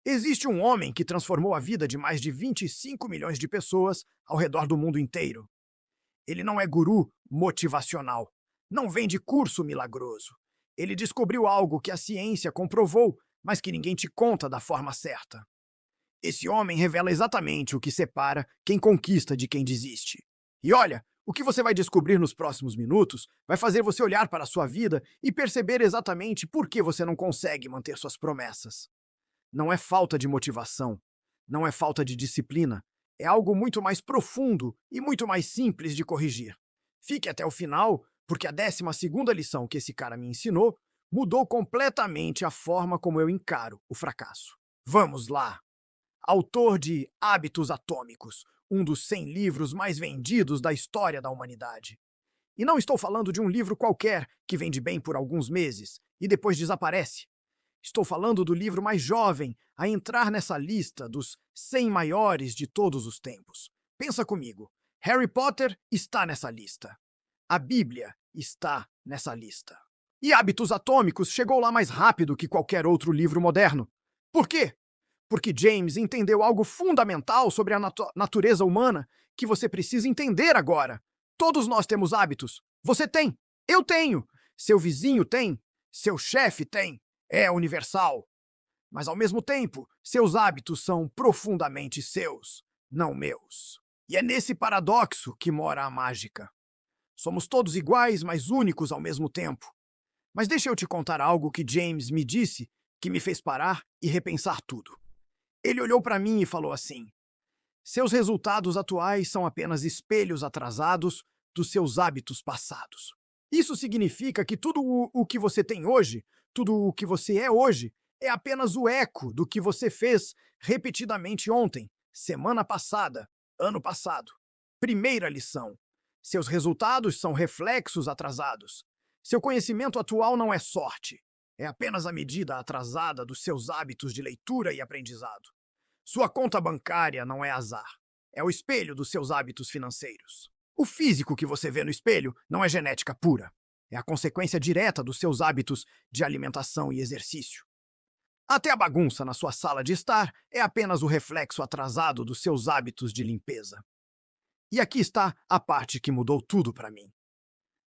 Existe um homem que transformou a vida de mais de 25 milhões de pessoas ao redor do mundo inteiro. Ele não é guru motivacional, não vende curso milagroso. Ele descobriu algo que a ciência comprovou, mas que ninguém te conta da forma certa. Esse homem revela exatamente o que separa quem conquista de quem desiste. E olha, o que você vai descobrir nos próximos minutos vai fazer você olhar para a sua vida e perceber exatamente por que você não consegue manter suas promessas. Não é falta de motivação, não é falta de disciplina, é algo muito mais profundo e muito mais simples de corrigir. Fique até o final, porque a 12ª lição que esse cara me ensinou mudou completamente a forma como eu encaro o fracasso. Vamos lá! Autor de Hábitos Atômicos, um dos 100 livros mais vendidos da história da humanidade. E não estou falando de um livro qualquer que vende bem por alguns meses e depois desaparece. Estou falando do livro mais jovem a entrar nessa lista dos 100 maiores de todos os tempos. Pensa comigo, Harry Potter está nessa lista. A Bíblia está nessa lista. E Hábitos Atômicos chegou lá mais rápido que qualquer outro livro moderno. Por quê? Porque James entendeu algo fundamental sobre a natureza humana que você precisa entender agora. Todos nós temos hábitos. Você tem. Eu tenho. Seu vizinho tem. Seu chefe tem. É universal. Mas, ao mesmo tempo, seus hábitos são profundamente seus, não meus. E é nesse paradoxo que mora a mágica. Somos todos iguais, mas únicos ao mesmo tempo. Mas deixa eu te contar algo que James me disse que me fez parar e repensar tudo. Ele olhou para mim e falou assim: seus resultados atuais são apenas espelhos atrasados dos seus hábitos passados. Isso significa que tudo o que você tem hoje, tudo o que você é hoje, é apenas o eco do que você fez repetidamente ontem, semana passada, ano passado. Primeira lição: seus resultados são reflexos atrasados. Seu conhecimento atual não é sorte. É apenas a medida atrasada dos seus hábitos de leitura e aprendizado. Sua conta bancária não é azar. É o espelho dos seus hábitos financeiros. O físico que você vê no espelho não é genética pura. É a consequência direta dos seus hábitos de alimentação e exercício. Até a bagunça na sua sala de estar é apenas o reflexo atrasado dos seus hábitos de limpeza. E aqui está a parte que mudou tudo para mim.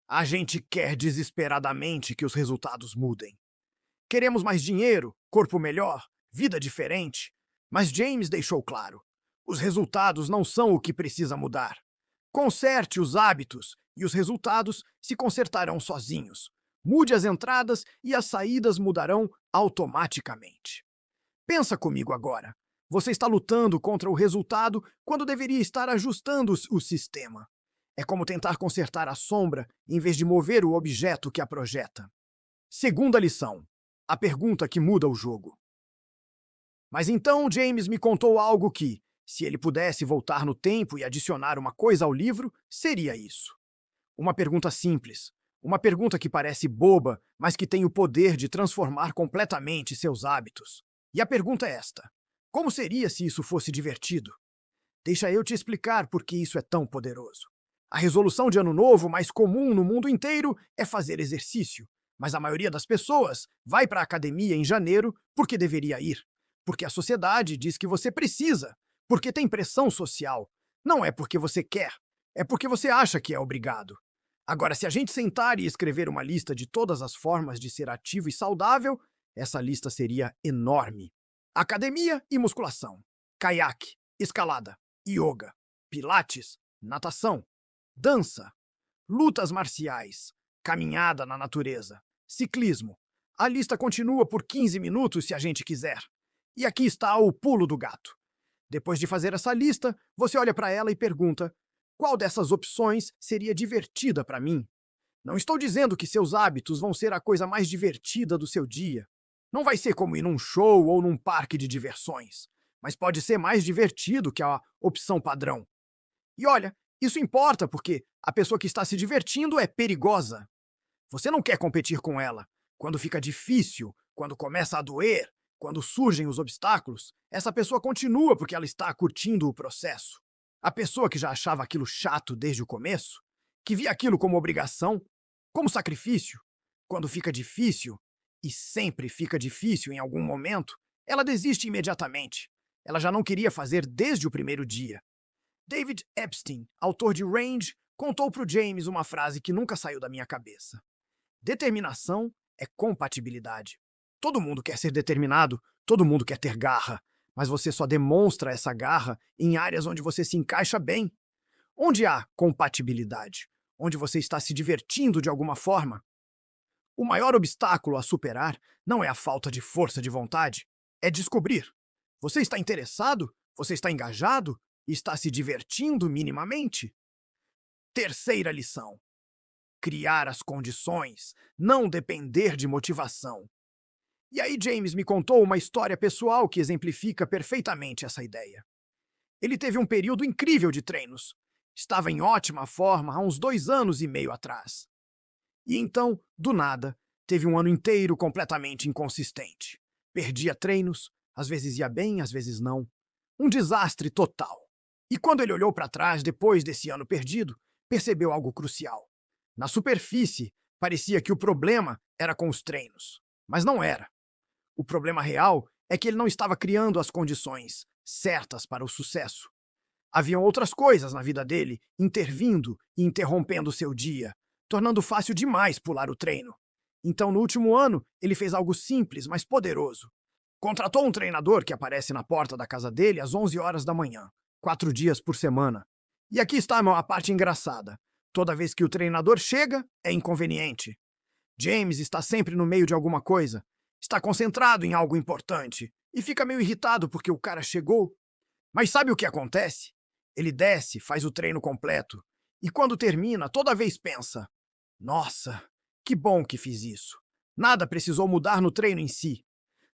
A gente quer desesperadamente que os resultados mudem. Queremos mais dinheiro, corpo melhor, vida diferente. Mas James deixou claro: os resultados não são o que precisa mudar. Conserte os hábitos e os resultados se consertarão sozinhos. Mude as entradas e as saídas mudarão automaticamente. Pensa comigo agora. Você está lutando contra o resultado quando deveria estar ajustando o sistema. É como tentar consertar a sombra em vez de mover o objeto que a projeta. Segunda lição: a pergunta que muda o jogo. Mas então James me contou algo que, se ele pudesse voltar no tempo e adicionar uma coisa ao livro, seria isso. Uma pergunta simples. Uma pergunta que parece boba, mas que tem o poder de transformar completamente seus hábitos. E a pergunta é esta: como seria se isso fosse divertido? Deixa eu te explicar por que isso é tão poderoso. A resolução de ano novo mais comum no mundo inteiro é fazer exercício, mas a maioria das pessoas vai para a academia em janeiro porque deveria ir. Porque a sociedade diz que você precisa, porque tem pressão social. Não é porque você quer, é porque você acha que é obrigado. Agora, se a gente sentar e escrever uma lista de todas as formas de ser ativo e saudável, essa lista seria enorme. Academia e musculação, caiaque, escalada, yoga, pilates, natação, dança, lutas marciais, caminhada na natureza, ciclismo. A lista continua por 15 minutos se a gente quiser. E aqui está o pulo do gato. Depois de fazer essa lista, você olha para ela e pergunta: qual dessas opções seria divertida para mim? Não estou dizendo que seus hábitos vão ser a coisa mais divertida do seu dia. Não vai ser como ir num show ou num parque de diversões, mas pode ser mais divertido que a opção padrão. E olha, isso importa porque a pessoa que está se divertindo é perigosa. Você não quer competir com ela. Quando fica difícil, quando começa a doer, quando surgem os obstáculos, essa pessoa continua porque ela está curtindo o processo. A pessoa que já achava aquilo chato desde o começo, que via aquilo como obrigação, como sacrifício, quando fica difícil, e sempre fica difícil em algum momento, Ela desiste imediatamente. Ela já não queria fazer desde o primeiro dia. David Epstein, autor de Range, contou para o James uma frase que nunca saiu da minha cabeça. Determinação é compatibilidade. Todo mundo quer ser determinado, todo mundo quer ter garra, mas você só demonstra essa garra em áreas onde você se encaixa bem. Onde há compatibilidade? Onde você está se divertindo de alguma forma? O maior obstáculo a superar não é a falta de força de vontade, é descobrir. Você está interessado? Você está engajado? Está se divertindo minimamente? Terceira lição: criar as condições, não depender de motivação. E aí James me contou uma história pessoal que exemplifica perfeitamente essa ideia. Ele teve um período incrível de treinos. Estava em ótima forma há uns 2 anos e meio atrás. E então, do nada, teve um ano inteiro completamente inconsistente. Perdia treinos, às vezes ia bem, às vezes não. Um desastre total. E quando ele olhou para trás depois desse ano perdido, percebeu algo crucial. Na superfície, parecia que o problema era com os treinos, mas não era. O problema real é que ele não estava criando as condições certas para o sucesso. Haviam outras coisas na vida dele intervindo e interrompendo seu dia, tornando fácil demais pular o treino. Então, no último ano, ele fez algo simples, mas poderoso. Contratou um treinador que aparece na porta da casa dele às 11 horas da manhã, 4 dias por semana. E aqui está a parte engraçada. Toda vez que o treinador chega, é inconveniente. James está sempre no meio de alguma coisa, está concentrado em algo importante e fica meio irritado porque o cara chegou. Mas sabe o que acontece? Ele desce, faz o treino completo e quando termina, toda vez pensa: nossa, que bom que fiz isso. Nada precisou mudar no treino em si.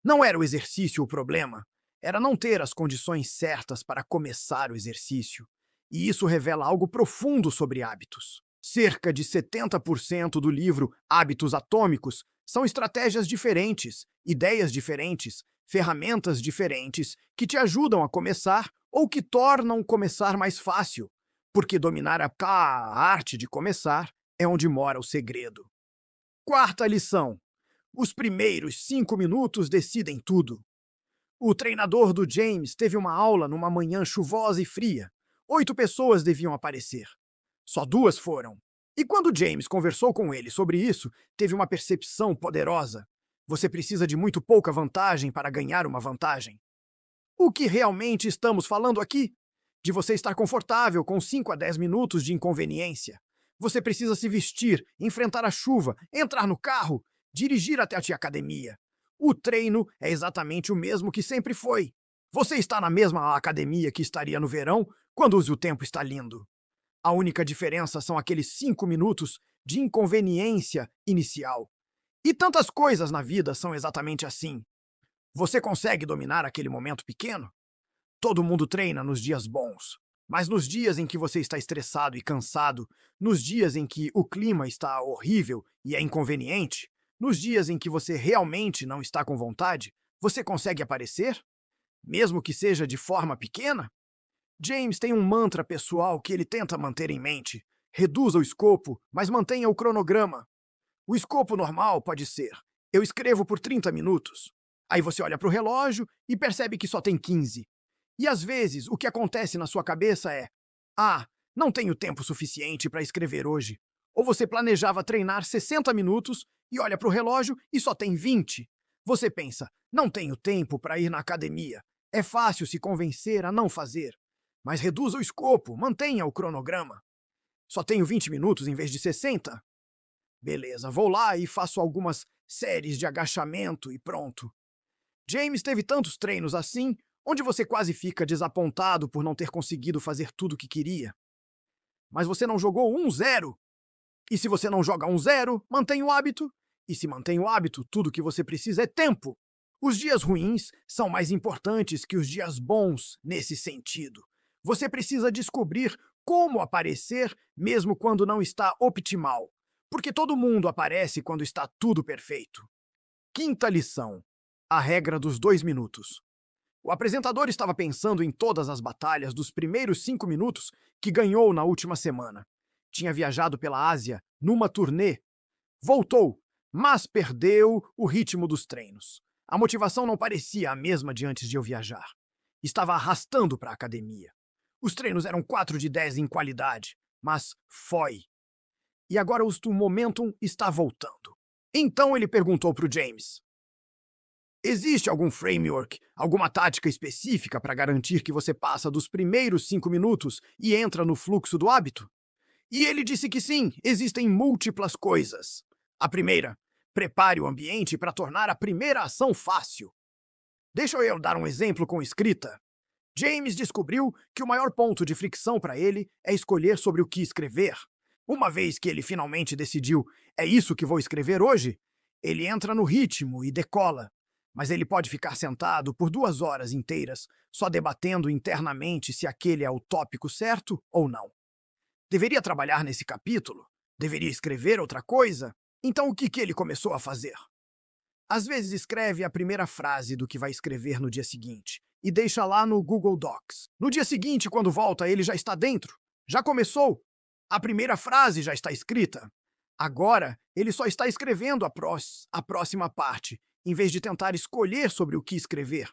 Não era o exercício o problema, era não ter as condições certas para começar o exercício. E isso revela algo profundo sobre hábitos. Cerca de 70% do livro Hábitos Atômicos são estratégias diferentes, ideias diferentes, ferramentas diferentes que te ajudam a começar ou que tornam começar mais fácil, porque dominar a arte de começar é onde mora o segredo. Quarta lição: os primeiros 5 minutos decidem tudo. O treinador do James teve uma aula numa manhã chuvosa e fria. 8 pessoas deviam aparecer. Só 2 foram. E quando James conversou com ele sobre isso, teve uma percepção poderosa. Você precisa de muito pouca vantagem para ganhar uma vantagem. O que realmente estamos falando aqui? De você estar confortável com 5 a 10 minutos de inconveniência. Você precisa se vestir, enfrentar a chuva, entrar no carro, dirigir até a academia. O treino é exatamente o mesmo que sempre foi. Você está na mesma academia que estaria no verão, quando o tempo está lindo. A única diferença são aqueles 5 minutos de inconveniência inicial. E tantas coisas na vida são exatamente assim. Você consegue dominar aquele momento pequeno? Todo mundo treina nos dias bons, mas nos dias em que você está estressado e cansado, nos dias em que o clima está horrível e é inconveniente, nos dias em que você realmente não está com vontade, você consegue aparecer? Mesmo que seja de forma pequena? James tem um mantra pessoal que ele tenta manter em mente. Reduza o escopo, mas mantenha o cronograma. O escopo normal pode ser: eu escrevo por 30 minutos. Aí você olha para o relógio e percebe que só tem 15. E às vezes o que acontece na sua cabeça é: ah, não tenho tempo suficiente para escrever hoje. Ou você planejava treinar 60 minutos e olha para o relógio e só tem 20. Você pensa: não tenho tempo para ir na academia. É fácil se convencer a não fazer. Mas reduza o escopo, mantenha o cronograma. Só tenho 20 minutos em vez de 60? Beleza, vou lá e faço algumas séries de agachamento e pronto. James teve tantos treinos assim, onde você quase fica desapontado por não ter conseguido fazer tudo o que queria. Mas você não jogou 1-0. E se você não joga 1-0, mantém o hábito. E se mantém o hábito, tudo que você precisa é tempo. Os dias ruins são mais importantes que os dias bons nesse sentido. Você precisa descobrir como aparecer mesmo quando não está optimal, porque todo mundo aparece quando está tudo perfeito. Quinta lição: a regra dos 2 minutos. O apresentador estava pensando em todas as batalhas dos primeiros 5 minutos que ganhou na última semana. Tinha viajado pela Ásia numa turnê. Voltou, mas perdeu o ritmo dos treinos. A motivação não parecia a mesma de antes de eu viajar. Estava arrastando para a academia. Os treinos eram 4 de 10 em qualidade, mas foi. E agora o momentum está voltando. Então ele perguntou para o James: existe algum framework, alguma tática específica para garantir que você passa dos primeiros 5 minutos e entra no fluxo do hábito? E ele disse que sim, existem múltiplas coisas. A primeira, prepare o ambiente para tornar a primeira ação fácil. Deixa eu dar um exemplo com escrita. James descobriu que o maior ponto de fricção para ele é escolher sobre o que escrever. Uma vez que ele finalmente decidiu, é isso que vou escrever hoje, ele entra no ritmo e decola. Mas ele pode ficar sentado por 2 horas inteiras, só debatendo internamente se aquele é o tópico certo ou não. Deveria trabalhar nesse capítulo? Deveria escrever outra coisa? Então o que ele começou a fazer? Às vezes escreve a primeira frase do que vai escrever no dia seguinte e deixa lá no Google Docs. No dia seguinte, quando volta, ele já está dentro. Já começou. A primeira frase já está escrita. Agora, ele só está escrevendo a próxima parte, em vez de tentar escolher sobre o que escrever.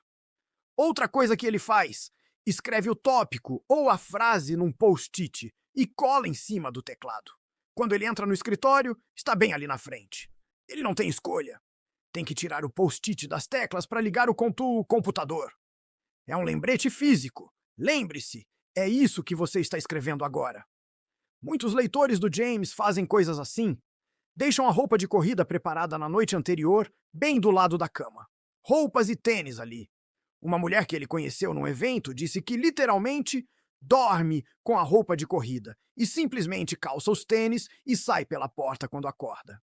Outra coisa que ele faz, escreve o tópico ou a frase num post-it e cola em cima do teclado. Quando ele entra no escritório, está bem ali na frente. Ele não tem escolha. Tem que tirar o post-it das teclas para ligar o computador. É um lembrete físico. Lembre-se, é isso que você está escrevendo agora. Muitos leitores do James fazem coisas assim. Deixam a roupa de corrida preparada na noite anterior, bem do lado da cama. Roupas e tênis ali. Uma mulher que ele conheceu num evento disse que literalmente dorme com a roupa de corrida e simplesmente calça os tênis e sai pela porta quando acorda.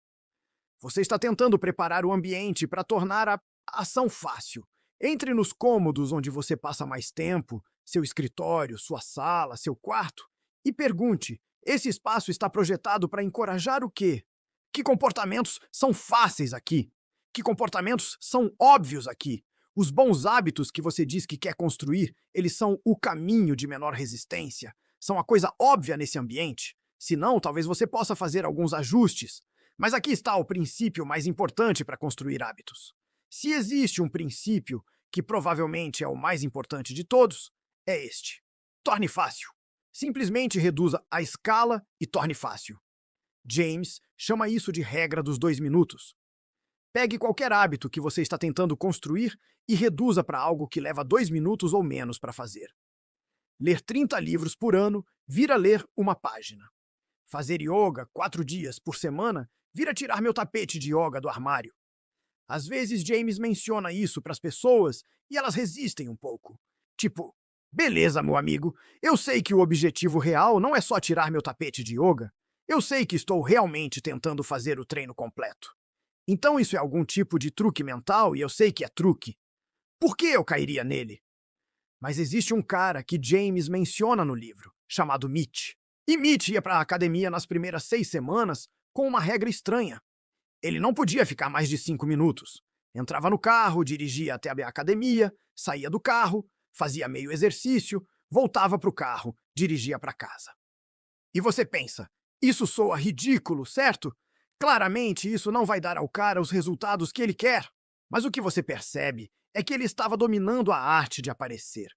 Você está tentando preparar o ambiente para tornar a ação fácil. Entre nos cômodos onde você passa mais tempo, seu escritório, sua sala, seu quarto, e pergunte: esse espaço está projetado para encorajar o quê? Que comportamentos são fáceis aqui? Que comportamentos são óbvios aqui? Os bons hábitos que você diz que quer construir, eles são o caminho de menor resistência. São a coisa óbvia nesse ambiente. Se não, talvez você possa fazer alguns ajustes. Mas aqui está o princípio mais importante para construir hábitos. Se existe um princípio que provavelmente é o mais importante de todos, é este. Torne fácil. Simplesmente reduza a escala e torne fácil. James chama isso de regra dos 2 minutos. Pegue qualquer hábito que você está tentando construir e reduza para algo que leva 2 minutos ou menos para fazer. Ler 30 livros por ano vira ler uma página. Fazer yoga 4 dias por semana vira tirar meu tapete de yoga do armário. Às vezes James menciona isso para as pessoas e elas resistem um pouco. Tipo, beleza, meu amigo, eu sei que o objetivo real não é só tirar meu tapete de yoga. Eu sei que estou realmente tentando fazer o treino completo. Então isso é algum tipo de truque mental e eu sei que é truque. Por que eu cairia nele? Mas existe um cara que James menciona no livro, chamado Mitch. E Mitch ia para a academia nas primeiras 6 semanas com uma regra estranha. Ele não podia ficar mais de 5 minutos. Entrava no carro, dirigia até a academia, saía do carro, fazia meio exercício, voltava para o carro, dirigia para casa. E você pensa, isso soa ridículo, certo? Claramente isso não vai dar ao cara os resultados que ele quer. Mas o que você percebe é que ele estava dominando a arte de aparecer.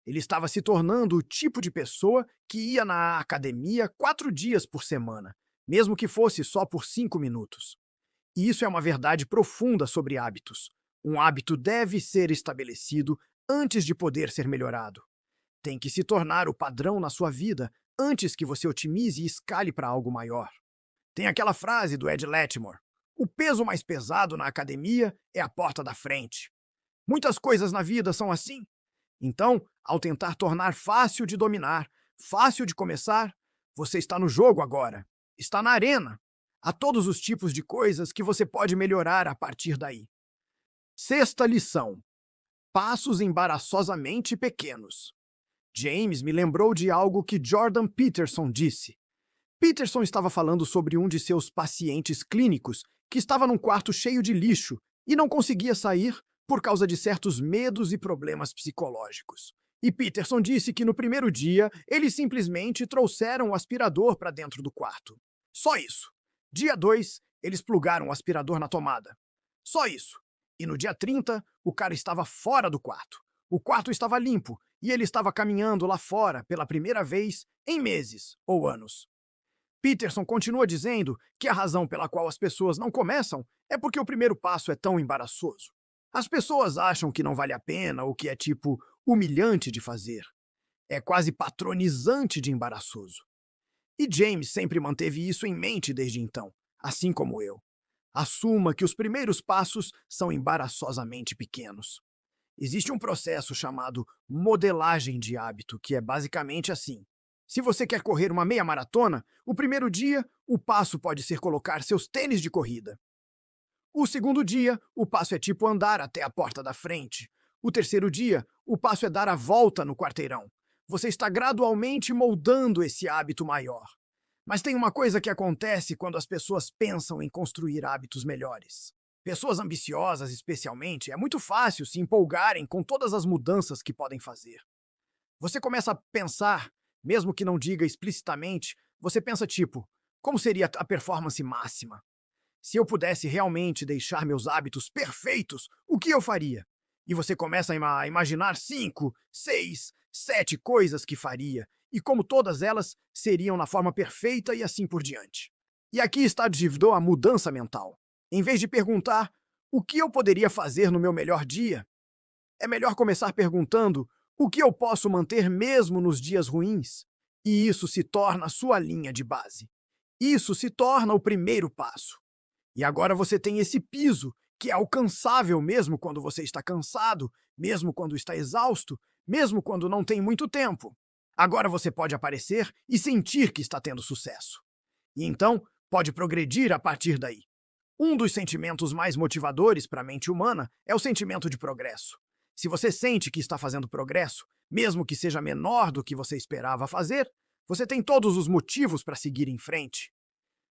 Ele estava se tornando o tipo de pessoa que ia na academia 4 dias por semana, mesmo que fosse só por 5 minutos. E isso é uma verdade profunda sobre hábitos. Um hábito deve ser estabelecido antes de poder ser melhorado. Tem que se tornar o padrão na sua vida antes que você otimize e escale para algo maior. Tem aquela frase do Ed Latimore: o peso mais pesado na academia é a porta da frente. Muitas coisas na vida são assim. Então, ao tentar tornar fácil de dominar, fácil de começar, você está no jogo agora. Está na arena. Há todos os tipos de coisas que você pode melhorar a partir daí. Sexta lição: passos embaraçosamente pequenos. James me lembrou de algo que Jordan Peterson disse. Peterson estava falando sobre um de seus pacientes clínicos que estava num quarto cheio de lixo e não conseguia sair por causa de certos medos e problemas psicológicos. E Peterson disse que no primeiro dia eles simplesmente trouxeram o aspirador para dentro do quarto. Só isso. Dia 2, eles plugaram o aspirador na tomada. Só isso. E no dia 30, o cara estava fora do quarto. O quarto estava limpo e ele estava caminhando lá fora pela primeira vez em meses ou anos. Peterson continua dizendo que a razão pela qual as pessoas não começam é porque o primeiro passo é tão embaraçoso. As pessoas acham que não vale a pena ou que é tipo humilhante de fazer. É quase patronizante de embaraçoso. E James sempre manteve isso em mente desde então, assim como eu. Assuma que os primeiros passos são embaraçosamente pequenos. Existe um processo chamado modelagem de hábito, que é basicamente assim. Se você quer correr uma meia maratona, o primeiro dia, o passo pode ser colocar seus tênis de corrida. O segundo dia, o passo é tipo andar até a porta da frente. O terceiro dia, o passo é dar a volta no quarteirão. Você está gradualmente moldando esse hábito maior. Mas tem uma coisa que acontece quando as pessoas pensam em construir hábitos melhores. Pessoas ambiciosas, especialmente, é muito fácil se empolgarem com todas as mudanças que podem fazer. Você começa a pensar, mesmo que não diga explicitamente, você pensa tipo, como seria a performance máxima? Se eu pudesse realmente deixar meus hábitos perfeitos, o que eu faria? E você começa a imaginar 5, 6, 7 coisas que faria, e como todas elas seriam na forma perfeita e assim por diante. E aqui está a mudança mental. Em vez de perguntar o que eu poderia fazer no meu melhor dia, é melhor começar perguntando o que eu posso manter mesmo nos dias ruins. E isso se torna a sua linha de base. Isso se torna o primeiro passo. E agora você tem esse piso, que é alcançável mesmo quando você está cansado, mesmo quando está exausto, mesmo quando não tem muito tempo. Agora você pode aparecer e sentir que está tendo sucesso. E então, pode progredir a partir daí. Um dos sentimentos mais motivadores para a mente humana é o sentimento de progresso. Se você sente que está fazendo progresso, mesmo que seja menor do que você esperava fazer, você tem todos os motivos para seguir em frente.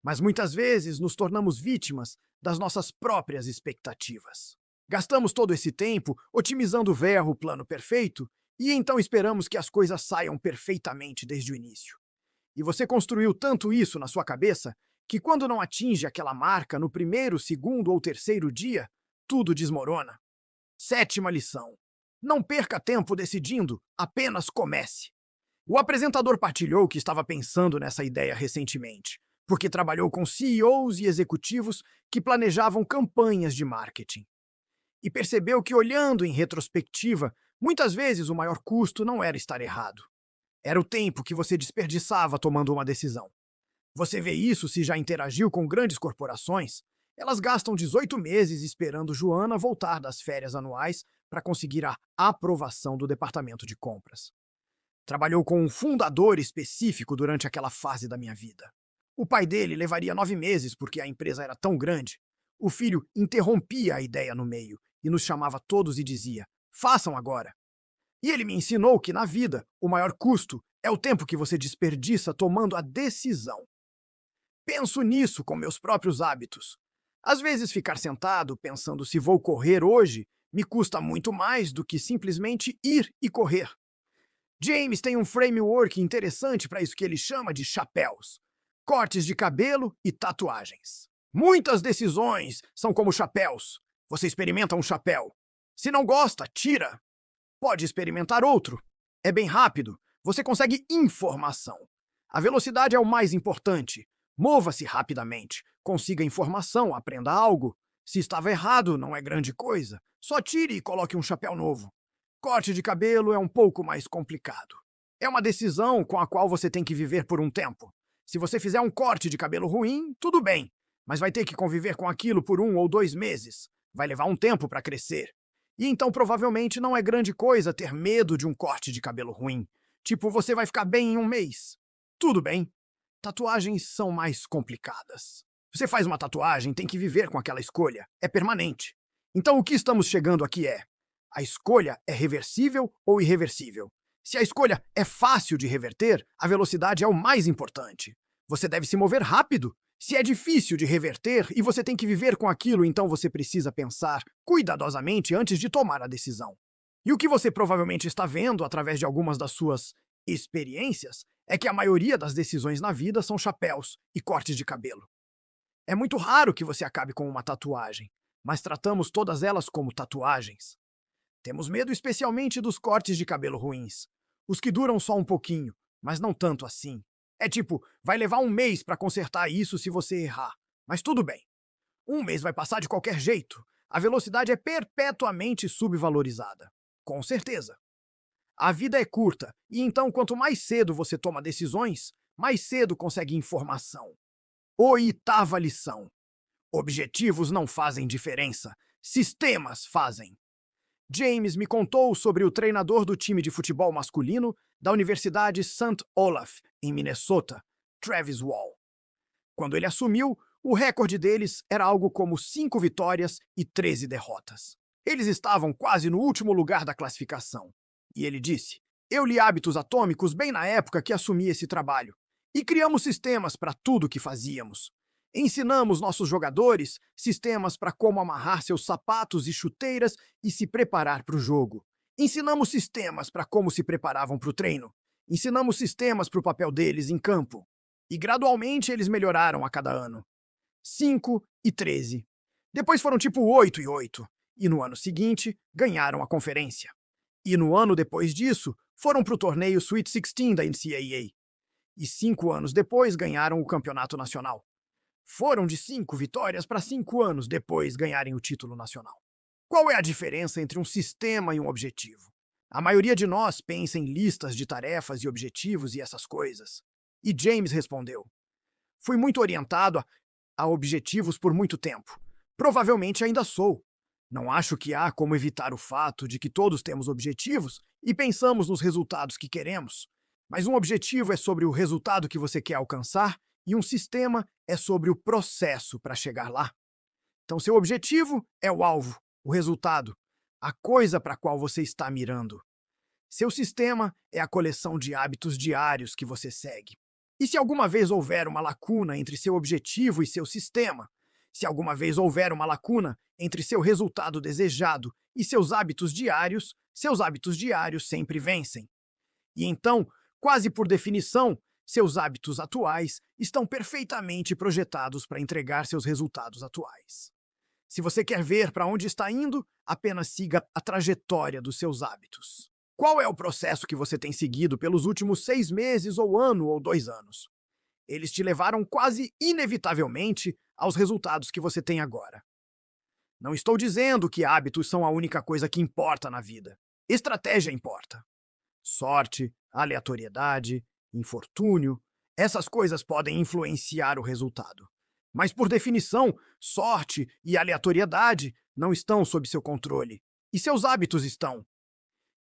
Mas muitas vezes nos tornamos vítimas das nossas próprias expectativas. Gastamos todo esse tempo otimizando o plano perfeito e então esperamos que as coisas saiam perfeitamente desde o início. E você construiu tanto isso na sua cabeça que quando não atinge aquela marca no primeiro, segundo ou terceiro dia, tudo desmorona. Sétima lição. Não perca tempo decidindo, apenas comece. O apresentador partilhou que estava pensando nessa ideia recentemente, porque trabalhou com CEOs e executivos que planejavam campanhas de marketing. E percebeu que, olhando em retrospectiva, muitas vezes o maior custo não era estar errado. Era o tempo que você desperdiçava tomando uma decisão. Você vê isso se já interagiu com grandes corporações. Elas gastam 18 meses esperando Joana voltar das férias anuais para conseguir a aprovação do departamento de compras. Trabalhou com um fundador específico durante aquela fase da minha vida. O pai dele levaria 9 meses porque a empresa era tão grande. O filho interrompia a ideia no meio e nos chamava todos e dizia: façam agora. E ele me ensinou que na vida o maior custo é o tempo que você desperdiça tomando a decisão. Penso nisso com meus próprios hábitos. Às vezes ficar sentado pensando se vou correr hoje me custa muito mais do que simplesmente ir e correr. James tem um framework interessante para isso que ele chama de chapéus, cortes de cabelo e tatuagens. Muitas decisões são como chapéus. Você experimenta um chapéu. Se não gosta, tira. Pode experimentar outro. É bem rápido. Você consegue informação. A velocidade é o mais importante. Mova-se rapidamente. Consiga informação, aprenda algo. Se estava errado, não é grande coisa. Só tire e coloque um chapéu novo. Corte de cabelo é um pouco mais complicado. É uma decisão com a qual você tem que viver por um tempo. Se você fizer um corte de cabelo ruim, tudo bem, mas vai ter que conviver com aquilo por 1 ou 2 meses. Vai levar um tempo para crescer. E então provavelmente não é grande coisa ter medo de um corte de cabelo ruim. Tipo, você vai ficar bem em 1 mês. Tudo bem. Tatuagens são mais complicadas. Você faz uma tatuagem, tem que viver com aquela escolha. É permanente. Então o que estamos chegando aqui é: a escolha é reversível ou irreversível? Se a escolha é fácil de reverter, a velocidade é o mais importante. Você deve se mover rápido. Se é difícil de reverter e você tem que viver com aquilo, então você precisa pensar cuidadosamente antes de tomar a decisão. E o que você provavelmente está vendo através de algumas das suas experiências é que a maioria das decisões na vida são chapéus e cortes de cabelo. É muito raro que você acabe com uma tatuagem. mas tratamos todas elas como tatuagens. Temos medo especialmente dos cortes de cabelo ruins. Os que duram só um pouquinho, mas não tanto assim. É tipo, vai levar um mês para consertar isso se você errar. Mas tudo bem. Um mês vai passar de qualquer jeito. A velocidade é perpetuamente subvalorizada. Com certeza. A vida é curta, e então quanto mais cedo você toma decisões, mais cedo consegue informação. Oitava lição. Objetivos não fazem diferença. Sistemas fazem. James me contou sobre o treinador do time de futebol masculino da Universidade St. Olaf, em Minnesota, Travis Wall. Quando ele assumiu, o recorde deles era algo como 5 vitórias e 13 derrotas. Eles estavam quase no último lugar da classificação. E ele disse: "Eu li Hábitos Atômicos bem na época que assumi esse trabalho. E criamos sistemas para tudo o que fazíamos. Ensinamos nossos jogadores sistemas para como amarrar seus sapatos e chuteiras e se preparar para o jogo. Ensinamos sistemas para como se preparavam para o treino. Ensinamos sistemas para o papel deles em campo. E gradualmente eles melhoraram a cada ano. 5 e 13. Depois foram tipo 8 e 8. E no ano seguinte, ganharam a conferência. E no ano depois disso, foram para o torneio Sweet 16 da NCAA. E 5 anos depois, ganharam o campeonato nacional. Foram de 5 vitórias para 5 anos depois ganharem o título nacional. Qual é a diferença entre um sistema e um objetivo? A maioria de nós pensa em listas de tarefas e objetivos e essas coisas. E James respondeu: "Fui muito orientado a objetivos por muito tempo. Provavelmente ainda sou. Não acho que há como evitar o fato de que todos temos objetivos e pensamos nos resultados que queremos. Mas um objetivo é sobre o resultado que você quer alcançar e um sistema é sobre o processo para chegar lá. Então, seu objetivo é o alvo, o resultado, a coisa para a qual você está mirando. Seu sistema é a coleção de hábitos diários que você segue. E se alguma vez houver uma lacuna entre seu objetivo e seu sistema, se alguma vez houver uma lacuna entre seu resultado desejado e seus hábitos diários sempre vencem. E então, quase por definição, seus hábitos atuais estão perfeitamente projetados para entregar seus resultados atuais. Se você quer ver para onde está indo, apenas siga a trajetória dos seus hábitos. Qual é o processo que você tem seguido pelos últimos 6 meses, ou ano, ou 2 anos? Eles te levaram quase inevitavelmente aos resultados que você tem agora. Não estou dizendo que hábitos são a única coisa que importa na vida. Estratégia importa. Sorte, aleatoriedade, infortúnio, essas coisas podem influenciar o resultado. Mas, por definição, sorte e aleatoriedade não estão sob seu controle. E seus hábitos estão.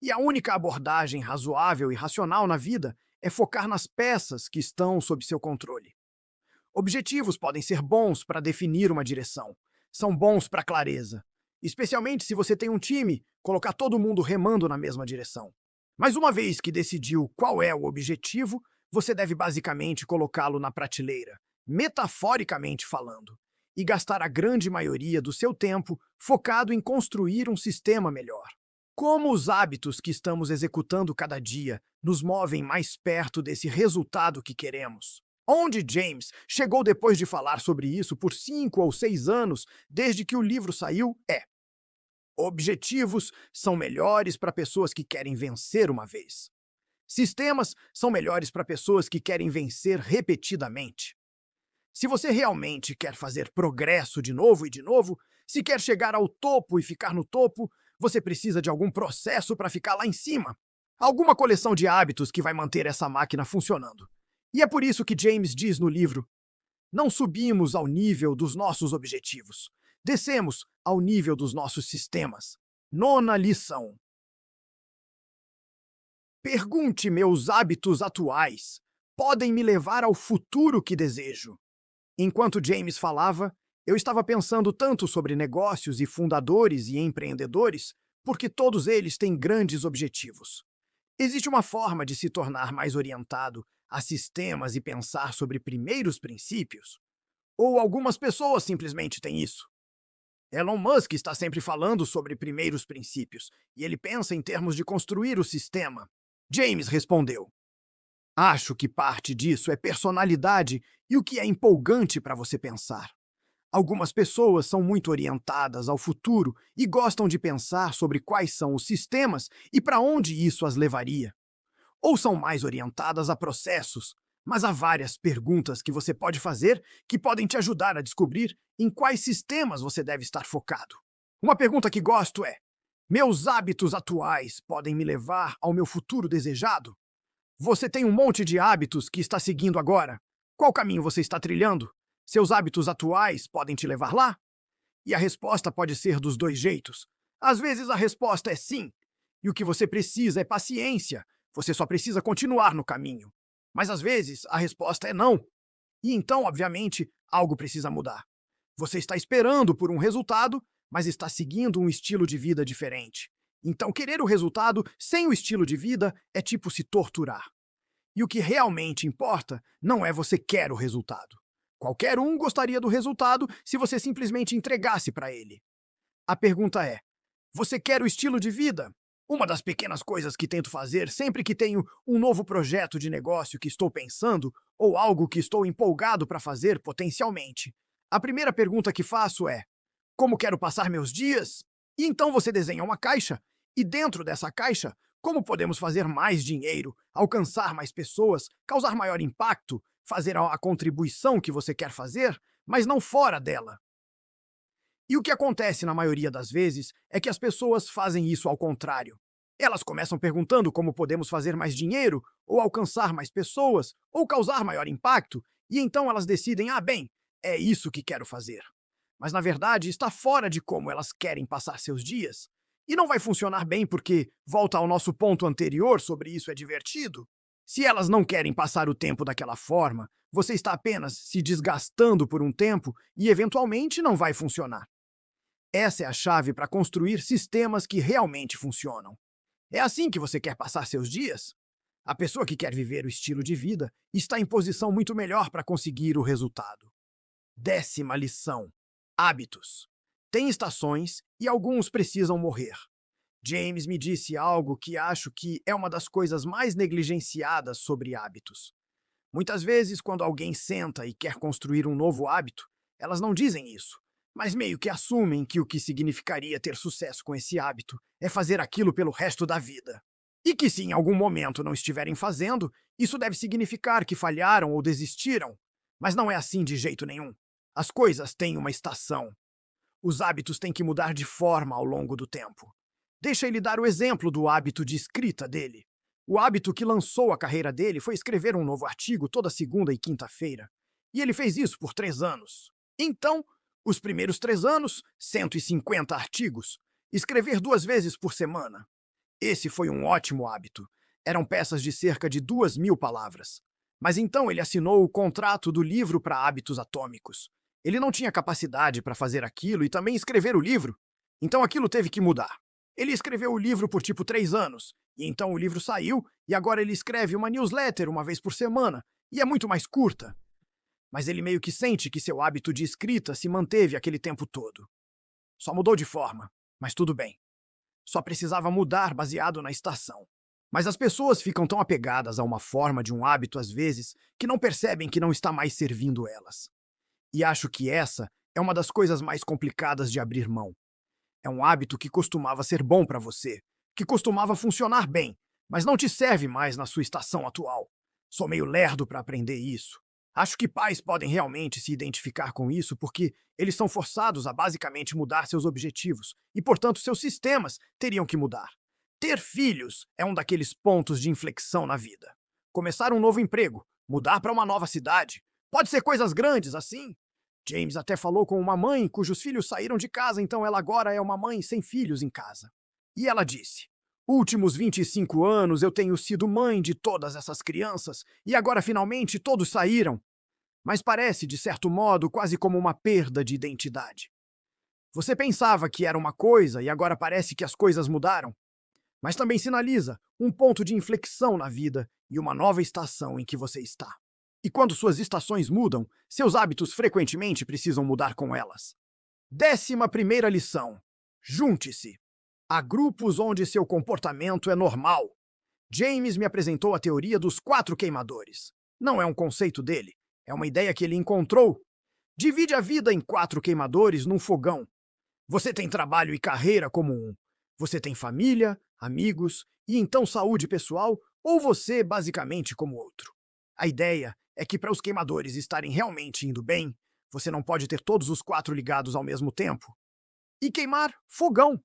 E a única abordagem razoável e racional na vida é focar nas peças que estão sob seu controle. Objetivos podem ser bons para definir uma direção. São bons para clareza. Especialmente se você tem um time, colocar todo mundo remando na mesma direção. Mas uma vez que decidiu qual é o objetivo, você deve basicamente colocá-lo na prateleira, metaforicamente falando, e gastar a grande maioria do seu tempo focado em construir um sistema melhor. Como os hábitos que estamos executando cada dia nos movem mais perto desse resultado que queremos? Onde James chegou depois de falar sobre isso por 5 ou 6 anos, desde que o livro saiu, é: objetivos são melhores para pessoas que querem vencer uma vez. Sistemas são melhores para pessoas que querem vencer repetidamente. Se você realmente quer fazer progresso de novo e de novo, se quer chegar ao topo e ficar no topo, você precisa de algum processo para ficar lá em cima. Alguma coleção de hábitos que vai manter essa máquina funcionando. E é por isso que James diz no livro: não subimos ao nível dos nossos objetivos. Descemos ao nível dos nossos sistemas. Nona lição. Pergunte: meus hábitos atuais podem me levar ao futuro que desejo? Enquanto James falava, eu estava pensando tanto sobre negócios e fundadores e empreendedores, porque todos eles têm grandes objetivos. Existe uma forma de se tornar mais orientado a sistemas e pensar sobre primeiros princípios? Ou algumas pessoas simplesmente têm isso? Elon Musk está sempre falando sobre primeiros princípios, e ele pensa em termos de construir o sistema. James respondeu: acho que parte disso é personalidade e o que é empolgante para você pensar. Algumas pessoas são muito orientadas ao futuro e gostam de pensar sobre quais são os sistemas e para onde isso as levaria. Ou são mais orientadas a processos, mas há várias perguntas que você pode fazer que podem te ajudar a descobrir em quais sistemas você deve estar focado. Uma pergunta que gosto é: meus hábitos atuais podem me levar ao meu futuro desejado? Você tem um monte de hábitos que está seguindo agora. Qual caminho você está trilhando? Seus hábitos atuais podem te levar lá? E a resposta pode ser dos dois jeitos. Às vezes a resposta é sim, e o que você precisa é paciência. Você só precisa continuar no caminho. Mas às vezes a resposta é não. E então, obviamente, algo precisa mudar. Você está esperando por um resultado, mas está seguindo um estilo de vida diferente. Então, querer o resultado sem o estilo de vida é tipo se torturar. E o que realmente importa não é você quer o resultado. Qualquer um gostaria do resultado se você simplesmente entregasse para ele. A pergunta é: você quer o estilo de vida? Uma das pequenas coisas que tento fazer sempre que tenho um novo projeto de negócio que estou pensando ou algo que estou empolgado para fazer potencialmente. A primeira pergunta que faço é: como quero passar meus dias? E então você desenha uma caixa, e dentro dessa caixa, como podemos fazer mais dinheiro, alcançar mais pessoas, causar maior impacto, fazer a contribuição que você quer fazer, mas não fora dela. E o que acontece na maioria das vezes é que as pessoas fazem isso ao contrário. Elas começam perguntando como podemos fazer mais dinheiro, ou alcançar mais pessoas, ou causar maior impacto, e então elas decidem: ah, bem, é isso que quero fazer. Mas na verdade está fora de como elas querem passar seus dias. E não vai funcionar bem porque, volta ao nosso ponto anterior sobre isso é divertido. Se elas não querem passar o tempo daquela forma, você está apenas se desgastando por um tempo e eventualmente não vai funcionar. Essa é a chave para construir sistemas que realmente funcionam. É assim que você quer passar seus dias? A pessoa que quer viver o estilo de vida está em posição muito melhor para conseguir o resultado. 10ª lição: hábitos. Tem estações e alguns precisam morrer. James me disse algo que acho que é uma das coisas mais negligenciadas sobre hábitos. Muitas vezes, quando alguém senta e quer construir um novo hábito, elas não dizem isso, mas meio que assumem que o que significaria ter sucesso com esse hábito é fazer aquilo pelo resto da vida. E que se em algum momento não estiverem fazendo, isso deve significar que falharam ou desistiram. Mas não é assim de jeito nenhum. As coisas têm uma estação. Os hábitos têm que mudar de forma ao longo do tempo. Deixa ele dar o exemplo do hábito de escrita dele. O hábito que lançou a carreira dele foi escrever um novo artigo toda segunda e quinta-feira. E ele fez isso por 3 anos. Então, os primeiros 3 anos, 150 artigos. Escrever 2 vezes por semana. Esse foi um ótimo hábito. Eram peças de cerca de 2.000 palavras. Mas então ele assinou o contrato do livro para hábitos atômicos. Ele não tinha capacidade para fazer aquilo e também escrever o livro. Então aquilo teve que mudar. Ele escreveu o livro por tipo 3 anos, e então o livro saiu, e agora ele escreve uma newsletter uma vez por semana, e é muito mais curta. Mas ele meio que sente que seu hábito de escrita se manteve aquele tempo todo. Só mudou de forma, mas tudo bem. Só precisava mudar baseado na estação. Mas as pessoas ficam tão apegadas a uma forma de um hábito às vezes que não percebem que não está mais servindo elas. E acho que essa é uma das coisas mais complicadas de abrir mão. É um hábito que costumava ser bom para você, que costumava funcionar bem, mas não te serve mais na sua estação atual. Sou meio lerdo para aprender isso. Acho que pais podem realmente se identificar com isso porque eles são forçados a basicamente mudar seus objetivos e, portanto, seus sistemas teriam que mudar. Ter filhos é um daqueles pontos de inflexão na vida. Começar um novo emprego, mudar para uma nova cidade. Pode ser coisas grandes assim. James até falou com uma mãe cujos filhos saíram de casa, então ela agora é uma mãe sem filhos em casa. E ela disse: últimos 25 anos eu tenho sido mãe de todas essas crianças e agora finalmente todos saíram. Mas parece, de certo modo, quase como uma perda de identidade. Você pensava que era uma coisa e agora parece que as coisas mudaram. Mas também sinaliza um ponto de inflexão na vida e uma nova estação em que você está. E quando suas estações mudam, seus hábitos frequentemente precisam mudar com elas. 11ª lição: junte-se. Há grupos onde seu comportamento é normal. James me apresentou a teoria dos 4 queimadores. Não é um conceito dele, é uma ideia que ele encontrou. Divide a vida em 4 queimadores num fogão. Você tem trabalho e carreira como um. Você tem família, amigos e então saúde pessoal, ou você basicamente como outro. A ideia é que para os queimadores estarem realmente indo bem, você não pode ter todos os 4 ligados ao mesmo tempo. E queimar fogão.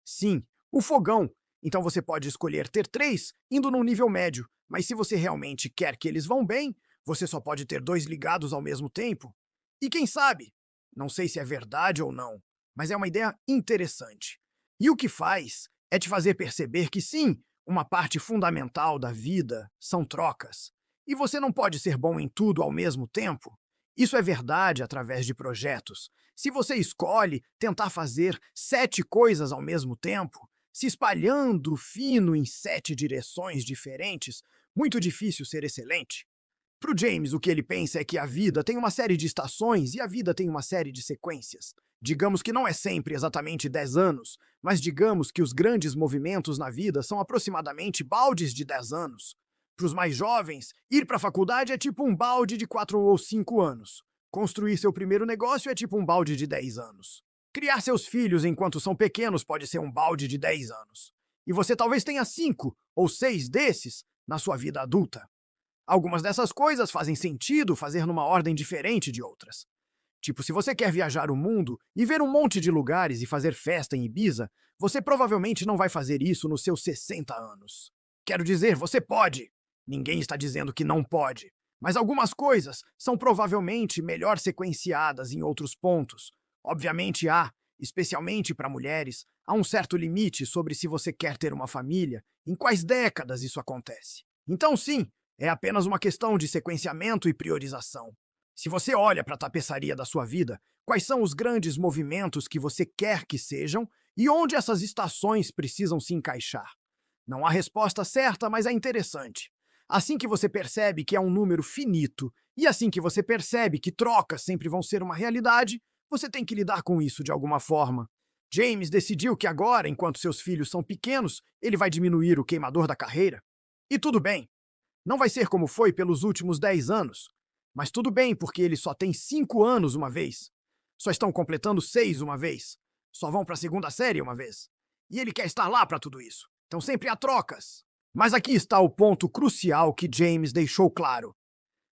Sim, o fogão. Então você pode escolher ter 3 indo num nível médio, mas se você realmente quer que eles vão bem, você só pode ter 2 ligados ao mesmo tempo. E quem sabe? Não sei se é verdade ou não, mas é uma ideia interessante. E o que faz é te fazer perceber que sim, uma parte fundamental da vida são trocas. E você não pode ser bom em tudo ao mesmo tempo. Isso é verdade através de projetos. Se você escolhe tentar fazer 7 coisas ao mesmo tempo, se espalhando fino em 7 direções diferentes, muito difícil ser excelente. Para o James, o que ele pensa é que a vida tem uma série de estações e a vida tem uma série de sequências. Digamos que não é sempre exatamente 10 anos, mas digamos que os grandes movimentos na vida são aproximadamente baldes de 10 anos. Para os mais jovens, ir para a faculdade é tipo um balde de 4 ou 5 anos. Construir seu primeiro negócio é tipo um balde de 10 anos. Criar seus filhos enquanto são pequenos pode ser um balde de 10 anos. E você talvez tenha 5 ou 6 desses na sua vida adulta. Algumas dessas coisas fazem sentido fazer numa ordem diferente de outras. Tipo, se você quer viajar o mundo e ver um monte de lugares e fazer festa em Ibiza, você provavelmente não vai fazer isso nos seus 60 anos. Quero dizer, você pode. Ninguém está dizendo que não pode. Mas algumas coisas são provavelmente melhor sequenciadas em outros pontos. Obviamente especialmente para mulheres, há um certo limite sobre se você quer ter uma família, em quais décadas isso acontece. Então, sim, é apenas uma questão de sequenciamento e priorização. Se você olha para a tapeçaria da sua vida, quais são os grandes movimentos que você quer que sejam e onde essas estações precisam se encaixar? Não há resposta certa, mas é interessante. Assim que você percebe que é um número finito e assim que você percebe que trocas sempre vão ser uma realidade, você tem que lidar com isso de alguma forma. James decidiu que agora, enquanto seus filhos são pequenos, ele vai diminuir o queimador da carreira. E tudo bem. Não vai ser como foi pelos últimos 10 anos. Mas tudo bem, porque eles só têm 5 anos uma vez. Só estão completando 6 uma vez. Só vão para a segunda série uma vez. E ele quer estar lá para tudo isso. Então sempre há trocas. Mas aqui está o ponto crucial que James deixou claro.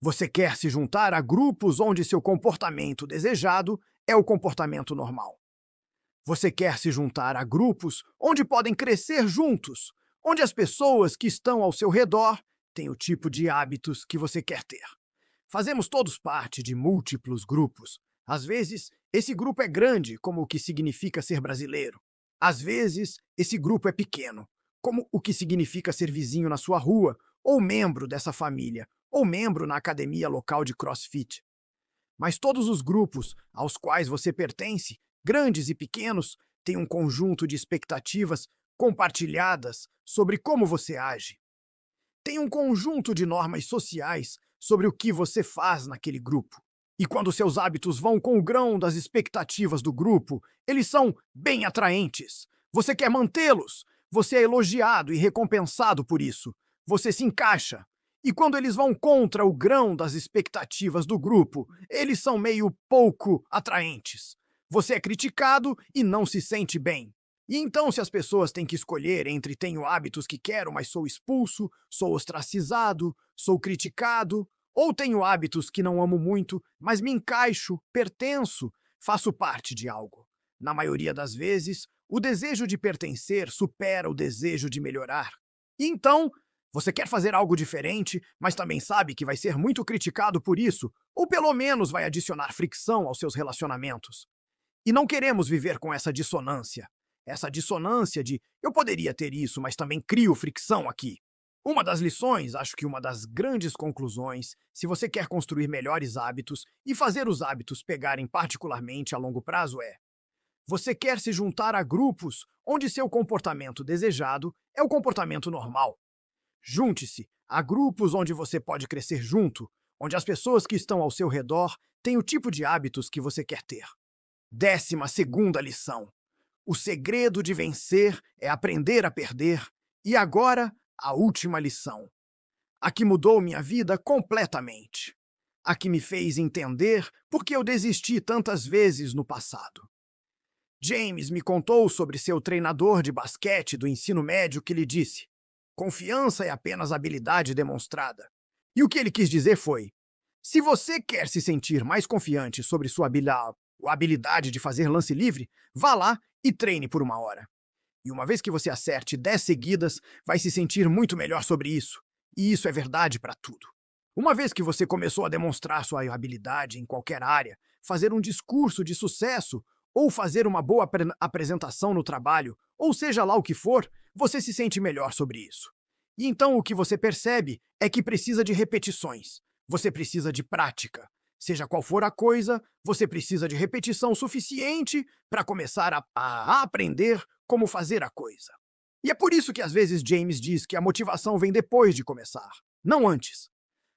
Você quer se juntar a grupos onde seu comportamento desejado é o comportamento normal. Você quer se juntar a grupos onde podem crescer juntos, onde as pessoas que estão ao seu redor têm o tipo de hábitos que você quer ter. Fazemos todos parte de múltiplos grupos. Às vezes, esse grupo é grande, como o que significa ser brasileiro. Às vezes, esse grupo é pequeno, como o que significa ser vizinho na sua rua, ou membro dessa família, ou membro na academia local de CrossFit. Mas todos os grupos aos quais você pertence, grandes e pequenos, têm um conjunto de expectativas compartilhadas sobre como você age. Tem um conjunto de normas sociais sobre o que você faz naquele grupo. E quando seus hábitos vão com o grão das expectativas do grupo, eles são bem atraentes. Você quer mantê-los. Você é elogiado e recompensado por isso. Você se encaixa. E quando eles vão contra o grão das expectativas do grupo, eles são meio pouco atraentes. Você é criticado e não se sente bem. E então, se as pessoas têm que escolher entre tenho hábitos que quero, mas sou expulso, sou ostracizado, sou criticado, ou tenho hábitos que não amo muito, mas me encaixo, pertenço, faço parte de algo. Na maioria das vezes, o desejo de pertencer supera o desejo de melhorar. E então, você quer fazer algo diferente, mas também sabe que vai ser muito criticado por isso, ou pelo menos vai adicionar fricção aos seus relacionamentos. E não queremos viver com essa dissonância. Essa dissonância de eu poderia ter isso, mas também crio fricção aqui. Uma das lições, acho que uma das grandes conclusões, se você quer construir melhores hábitos e fazer os hábitos pegarem particularmente a longo prazo você quer se juntar a grupos onde seu comportamento desejado é o comportamento normal. Junte-se a grupos onde você pode crescer junto, onde as pessoas que estão ao seu redor têm o tipo de hábitos que você quer ter. 12ª lição. O segredo de vencer é aprender a perder. E agora, a última lição. A que mudou minha vida completamente. a que me fez entender por que eu desisti tantas vezes no passado. James me contou sobre seu treinador de basquete do ensino médio que lhe disse: confiança é apenas habilidade demonstrada. E o que ele quis dizer foi: se você quer se sentir mais confiante sobre sua habilidade de fazer lance livre, vá lá e treine por 1 hora. E uma vez que você acerte 10 seguidas, vai se sentir muito melhor sobre isso. E isso é verdade para tudo. Uma vez que você começou a demonstrar sua habilidade em qualquer área, fazer um discurso de sucesso ou fazer uma boa apresentação no trabalho, ou seja lá o que for, você se sente melhor sobre isso. E então o que você percebe é que precisa de repetições. Você precisa de prática. Seja qual for a coisa, você precisa de repetição suficiente para começar a aprender como fazer a coisa. E é por isso que às vezes James diz que a motivação vem depois de começar, não antes.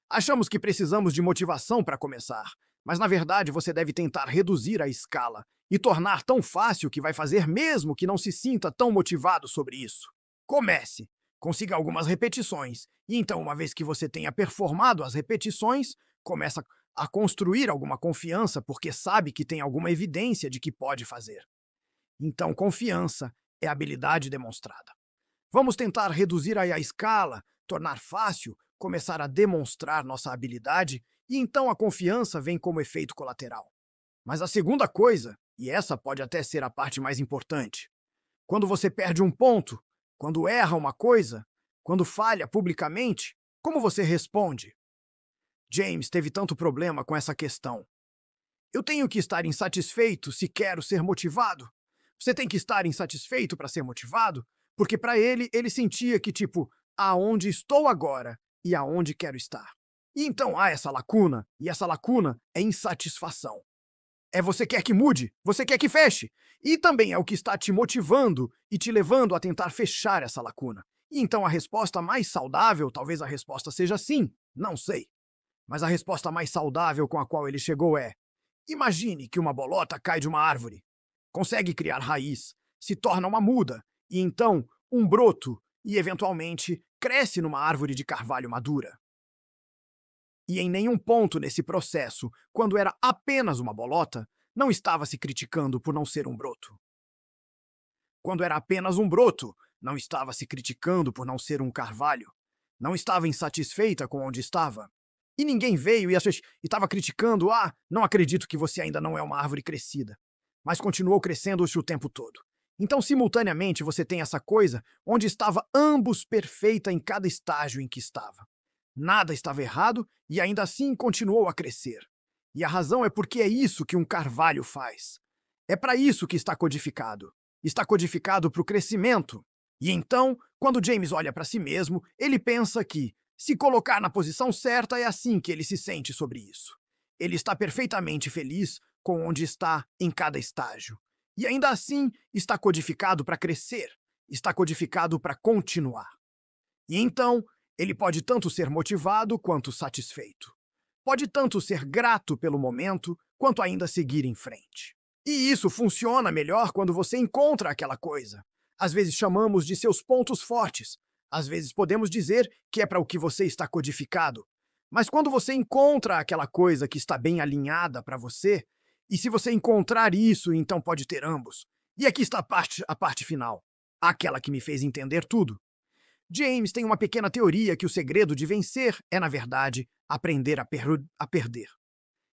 Achamos que precisamos de motivação para começar, mas na verdade você deve tentar reduzir a escala e tornar tão fácil que vai fazer mesmo que não se sinta tão motivado sobre isso. Comece, consiga algumas repetições, e então, uma vez que você tenha performado as repetições, começa a construir alguma confiança porque sabe que tem alguma evidência de que pode fazer. Então, confiança é habilidade demonstrada. Vamos tentar reduzir aí a escala, tornar fácil, começar a demonstrar nossa habilidade, e então a confiança vem como efeito colateral. Mas a segunda coisa, e essa pode até ser a parte mais importante, quando você perde um ponto, quando erra uma coisa, quando falha publicamente, como você responde? James teve tanto problema com essa questão. Eu tenho que estar insatisfeito se quero ser motivado? Você tem que estar insatisfeito para ser motivado? Porque para ele sentia que, tipo, aonde estou agora e aonde quero estar. E então há essa lacuna, e essa lacuna é insatisfação. É você quer que mude, você quer que feche. E também é o que está te motivando e te levando a tentar fechar essa lacuna. E então a resposta mais saudável, talvez a resposta seja sim, não sei. Mas a resposta mais saudável com a qual ele chegou é: imagine que uma bolota cai de uma árvore, consegue criar raiz, se torna uma muda, e então um broto, e eventualmente cresce numa árvore de carvalho madura. E em nenhum ponto nesse processo, quando era apenas uma bolota, não estava se criticando por não ser um broto. Quando era apenas um broto, não estava se criticando por não ser um carvalho. Não estava insatisfeita com onde estava. E ninguém veio e estava criticando: não acredito que você ainda não é uma árvore crescida. Mas continuou crescendo-se o tempo todo. Então, simultaneamente, você tem essa coisa onde estava ambos perfeita em cada estágio em que estava. Nada estava errado e ainda assim continuou a crescer. E a razão é porque é isso que um carvalho faz. É para isso que está codificado. Está codificado para o crescimento. E então, quando James olha para si mesmo, ele pensa que, se colocar na posição certa, é assim que ele se sente sobre isso. Ele está perfeitamente feliz com onde está em cada estágio. E ainda assim, está codificado para crescer. Está codificado para continuar. E então, ele pode tanto ser motivado quanto satisfeito. Pode tanto ser grato pelo momento, quanto ainda seguir em frente. E isso funciona melhor quando você encontra aquela coisa. Às vezes chamamos de seus pontos fortes. Às vezes podemos dizer que é para o que você está codificado. Mas quando você encontra aquela coisa que está bem alinhada para você, e se você encontrar isso, então pode ter ambos. E aqui está a parte final. Aquela que me fez entender tudo. James tem uma pequena teoria que o segredo de vencer é, na verdade, aprender a perder.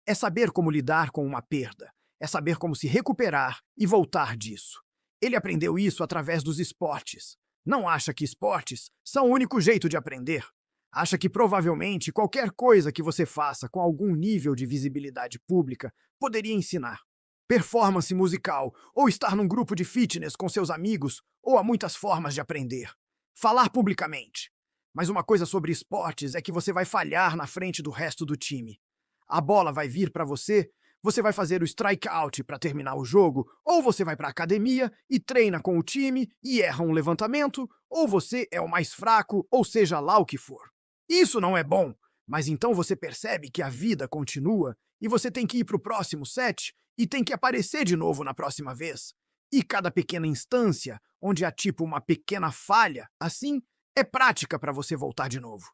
É saber como lidar com uma perda. É saber como se recuperar e voltar disso. Ele aprendeu isso através dos esportes. Não acha que esportes são o único jeito de aprender. Acha que provavelmente qualquer coisa que você faça com algum nível de visibilidade pública poderia ensinar. Performance musical, ou estar num grupo de fitness com seus amigos, ou há muitas formas de aprender. Falar publicamente. Mas uma coisa sobre esportes é que você vai falhar na frente do resto do time. A bola vai vir para você, você vai fazer o strikeout para terminar o jogo, ou você vai para a academia e treina com o time e erra um levantamento, ou você é o mais fraco, ou seja lá o que for. Isso não é bom, mas então você percebe que a vida continua e você tem que ir para o próximo set e tem que aparecer de novo na próxima vez. E cada pequena instância, onde há tipo uma pequena falha, assim, é prática para você voltar de novo.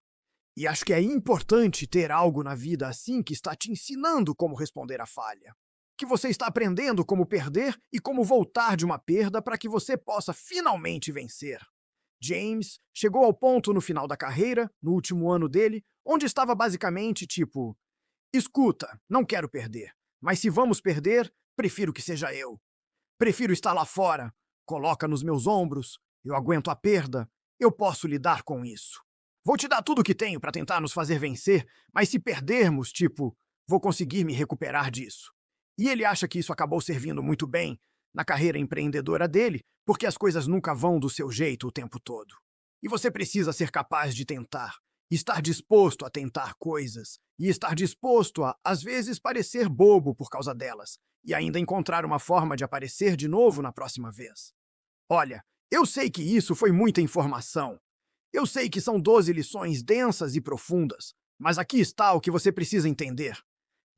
E acho que é importante ter algo na vida assim que está te ensinando como responder à falha. Que você está aprendendo como perder e como voltar de uma perda para que você possa finalmente vencer. James chegou ao ponto no final da carreira, no último ano dele, onde estava basicamente tipo: escuta, não quero perder, mas se vamos perder, prefiro que seja eu. Prefiro estar lá fora, coloca nos meus ombros, eu aguento a perda, eu posso lidar com isso. Vou te dar tudo o que tenho para tentar nos fazer vencer, mas se perdermos, tipo, vou conseguir me recuperar disso. E ele acha que isso acabou servindo muito bem na carreira empreendedora dele, porque as coisas nunca vão do seu jeito o tempo todo. E você precisa ser capaz de tentar, estar disposto a tentar coisas, e estar disposto a, às vezes, parecer bobo por causa delas, e ainda encontrar uma forma de aparecer de novo na próxima vez. Olha, eu sei que isso foi muita informação. Eu sei que são 12 lições densas e profundas, mas aqui está o que você precisa entender.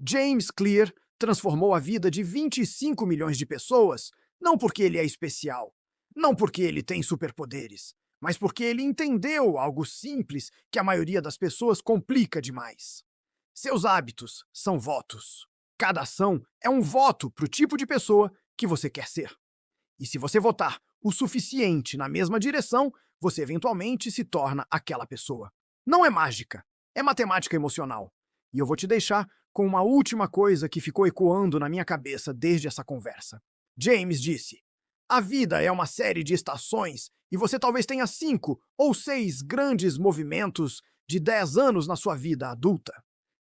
James Clear transformou a vida de 25 milhões de pessoas, não porque ele é especial, não porque ele tem superpoderes, mas porque ele entendeu algo simples que a maioria das pessoas complica demais. Seus hábitos são votos. Cada ação é um voto para o tipo de pessoa que você quer ser. E se você votar o suficiente na mesma direção, você eventualmente se torna aquela pessoa. Não é mágica, é matemática emocional. E eu vou te deixar com uma última coisa que ficou ecoando na minha cabeça desde essa conversa. James disse: a vida é uma série de estações e você talvez tenha 5 ou 6 grandes movimentos de 10 anos na sua vida adulta.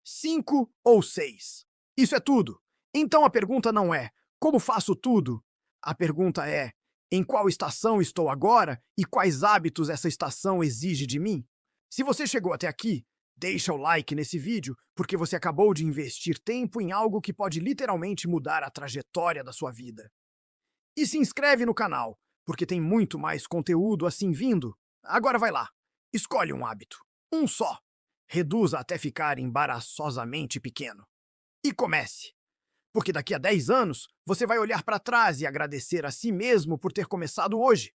5 ou 6. Isso é tudo. Então a pergunta não é como faço tudo? A pergunta é em qual estação estou agora e quais hábitos essa estação exige de mim? Se você chegou até aqui, deixa o like nesse vídeo, porque você acabou de investir tempo em algo que pode literalmente mudar a trajetória da sua vida. E se inscreve no canal, porque tem muito mais conteúdo assim vindo. Agora vai lá, escolhe um hábito, um só. Reduza até ficar embaraçosamente pequeno. E comece. Porque daqui a 10 anos, você vai olhar para trás e agradecer a si mesmo por ter começado hoje.